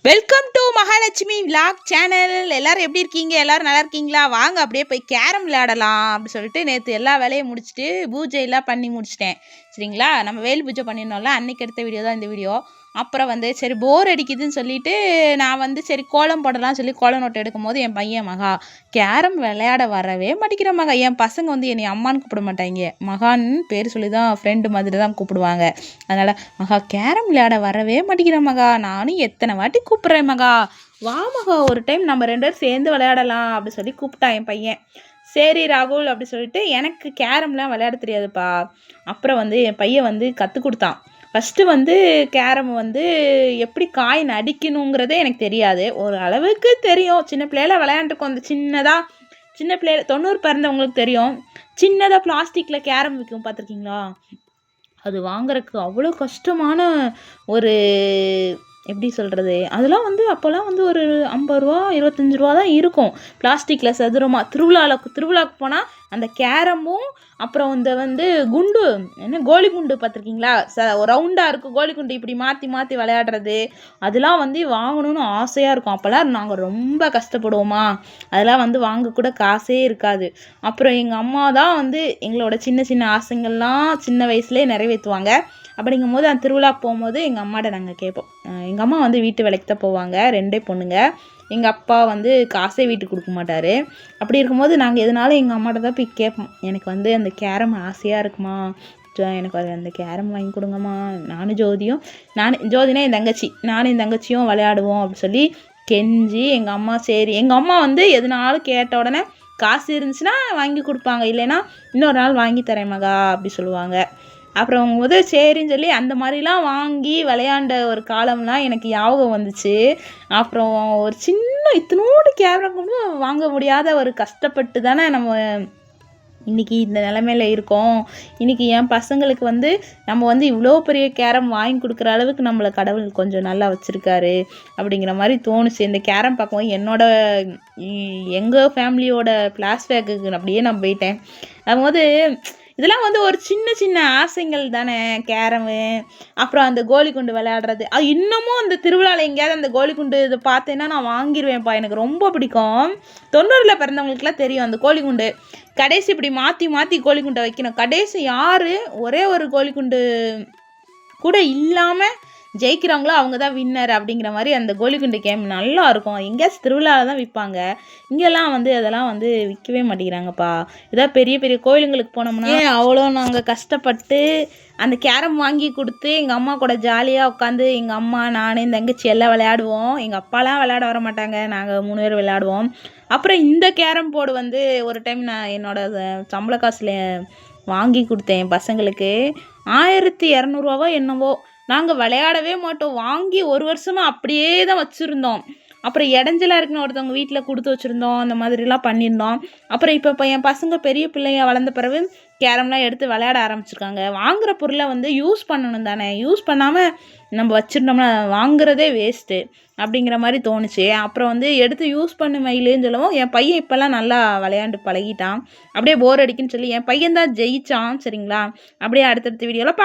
Welcome to Mahalakshmi vlog channel. எல்லாரும் எப்படி இருக்கீங்க? எல்லாரும் நல்லா இருக்கீங்களா? வாங்க அப்படியே போய் கேரம் விளையாடலாம் அப்படி சொல்லிட்டு நேற்று எல்லா வேலையும் முடிச்சுட்டு பூஜையெல்லாம் பண்ணி முடிச்சிட்டேன். சரிங்களா? நம்ம வேல் பூஜை பண்ணியிருந்தோம்ல, அன்னைக்கு எடுத்த வீடியோ தான் இந்த வீடியோ. அப்புறம் சரி போர் அடிக்குதுன்னு சொல்லிட்டு நான் சரி கோலம் போடலாம் சொல்லி கோலம் நோட்டை எடுக்கும் போது என் பையன் மகா கேரம் விளையாட வரவே மாட்டேங்கிற மகா. என் பசங்க என்னை அம்மான்னு கூப்பிட மாட்டாங்க, மகான்னு பேர் சொல்லி தான் ஃப்ரெண்டு மாதிரி தான் கூப்பிடுவாங்க. அதனால் மகா கேரம் விளையாட வரவே மாட்டேங்கிற மகா, நானும் எத்தனை வாட்டி கூப்பிட்றேன் மகா, வா மகா ஒரு டைம் நம்ம 2 பேரும் சேர்ந்து விளையாடலாம் அப்படி சொல்லி கூப்பிட்டான் என் பையன். சரி ராகுல் அப்படி சொல்லிட்டு, எனக்கு கேரம்லாம் விளையாட தெரியாதுப்பா. அப்புறம் என் பையன் கற்றுக் கொடுத்தான். ஃபஸ்ட்டு கேரம் எப்படி காய் நடிக்கணுங்கிறதே எனக்கு தெரியாது, ஒரு அளவுக்கு தெரியும். சின்ன பிள்ளையில விளையாண்டுருக்கோம். அந்த சின்ன பிள்ளையில 90 பிறந்தவங்களுக்கு தெரியும். சின்னதாக பிளாஸ்டிக்கில் கேரம் விற்கும், பார்த்துருக்கீங்களா? அது வாங்குறதுக்கு அவ்வளோ கஷ்டமான ஒரு எப்படி சொல்கிறது, அதெல்லாம் அப்போல்லாம் ஒரு 50 ரூபா 25 ரூபா தான் இருக்கும், பிளாஸ்டிக்கில் சதுரமாக. திருவிழாவுக்கு போனால் அந்த கேரமும் அப்புறம் குண்டு என்ன கோலி குண்டு பார்த்துருக்கீங்களா? ரவுண்டாக இருக்கும் கோலி குண்டு, இப்படி மாற்றி மாற்றி விளையாடுறது, அதெல்லாம் வாங்கணும்னு ஆசையாக இருக்கும். அப்போல்லாம் நாங்கள் ரொம்ப கஷ்டப்படுவோமா, அதெல்லாம் வாங்கக்கூட காசே இருக்காது. அப்புறம் எங்கள் அம்மா தான் எங்களோட சின்ன சின்ன ஆசைங்கள்லாம் சின்ன வயசுலேயே நிறைவேற்றுவாங்க. அப்படிங்கும் போது அந்த திருவிழாக்கு போகும்போது எங்கள் அம்மாட்ட நாங்கள் கேட்போம். எங்கள் அம்மா வீட்டு வேலைக்கு தான் போவாங்க, 2 பொண்ணுங்க. எங்கள் அப்பா காசே வீட்டுக்கு கொடுக்க மாட்டார். அப்படி இருக்கும்போது நாங்கள் எதனாலும் எங்கள் அம்மாட்ட தான் போய் கேட்போம். எனக்கு அந்த கேரம் ஆசையாக இருக்குமா, எனக்கு அந்த கேரம் வாங்கி கொடுங்கம்மா, ஜோதினா என் தங்கச்சி, நானும் என் தங்கச்சியும் விளையாடுவோம் அப்படி சொல்லி கெஞ்சி எங்கள் அம்மா சரி. எங்கள் அம்மா எதனாலும் கேட்ட உடனே காசு இருந்துச்சுன்னா வாங்கி கொடுப்பாங்க, இல்லைன்னா இன்னொரு நாள் வாங்கி தரேன் மகா அப்படி சொல்லுவாங்க. அப்புறம் சரின்னு சொல்லி அந்த மாதிரிலாம் வாங்கி விளையாண்ட ஒரு காலம்லாம் எனக்கு ஞாபகம் வந்துச்சு. அப்புறம் ஒரு சின்ன இத்தினோடு கேரம் கூட வாங்க முடியாத ஒரு கஷ்டப்பட்டு தானே நம்ம இன்றைக்கி இந்த நிலமையில இருக்கோம். இன்றைக்கி என் பசங்களுக்கு நம்ம இவ்வளோ பெரிய கேரம் வாங்கி கொடுக்குற அளவுக்கு நம்மளை கடவுள் கொஞ்சம் நல்லா வச்சுருக்காரு அப்படிங்கிற மாதிரி தோணுச்சு. இந்த கேரம் பார்க்கும்போது எங்கள் ஃபேமிலியோட ஃப்ளாஷ்பேக்கு அப்படியே நான் போயிட்டேன். அதுபோது இதெல்லாம் ஒரு சின்ன சின்ன ஆசைகள் தானே கேரமு. அப்புறம் அந்த கோலி குண்டு விளையாடுறது, இன்னமும் அந்த திருவிழாவில் எங்கேயாவது அந்த கோலி குண்டு இதை பார்த்தேன்னா நான் வாங்கிடுவேன்ப்பா, எனக்கு ரொம்ப பிடிக்கும். 90ல் பிறந்தவங்களுக்குலாம் தெரியும் அந்த கோலி குண்டு. கடைசி இப்படி மாற்றி மாற்றி கோலி குண்டை வைக்கணும். கடைசி யார் ஒரே ஒரு கோலி குண்டு கூட இல்லாமல் ஜெயிக்கிறாங்களோ அவங்க தான் வின்னர் அப்படிங்கிற மாதிரி அந்த கோலிகுண்டு கேம் நல்லா இருக்கும். எங்கேயாச்சும் திருவிழாவில் தான் விற்பாங்க, இங்கெல்லாம் அதெல்லாம் விற்கவே மாட்டேங்கிறாங்கப்பா. ஏதாவது பெரிய பெரிய கோயிலுங்களுக்கு போனோம்னா அவ்வளோ நாங்கள் கஷ்டப்பட்டு அந்த கேரம் வாங்கி கொடுத்து எங்கள் அம்மா கூட ஜாலியாக உட்காந்து எங்கள் அம்மா நான் என் தங்கச்சி எல்லாம் விளையாடுவோம். எங்கள் அப்பாலாம் விளையாட வர மாட்டாங்க, நாங்கள் 3 பேர் விளையாடுவோம். அப்புறம் இந்த கேரம் போர்டு ஒரு டைம் நான் என்னோட சம்பள காசில் வாங்கி கொடுத்தேன் என் பசங்களுக்கு. 1200 என்னவோ. நாங்கள் விளையாடவே மாட்டோம், வாங்கி 1 வருஷமாக அப்படியே தான் வச்சுருந்தோம். அப்புறம் இடைஞ்சலாக இருக்குன்னு ஒருத்தவங்க வீட்டில் கொடுத்து வச்சுருந்தோம், அந்த மாதிரிலாம் பண்ணியிருந்தோம். அப்புறம் இப்போ என் பசங்க பெரிய பிள்ளைங்க வளர்ந்த பிறகு கேரம்லாம் எடுத்து விளையாட ஆரம்பிச்சிருக்காங்க. வாங்குகிற பொருளை யூஸ் பண்ணணும் தானே, யூஸ் பண்ணாமல் நம்ம வச்சுருந்தோம்னா வாங்குறதே வேஸ்ட்டு அப்படிங்கிற மாதிரி தோணுச்சு. அப்புறம் எடுத்து யூஸ் பண்ண மயிலுன்னு சொல்லவும் என் பையன் இப்போல்லாம் நல்லா விளையாண்டு பழகிட்டான். அப்படியே போர் அடிக்குன்னு சொல்லி என் பையன் தான் ஜெயிச்சான். சரிங்களா? அப்படியே அடுத்தடுத்த வீடியோவில்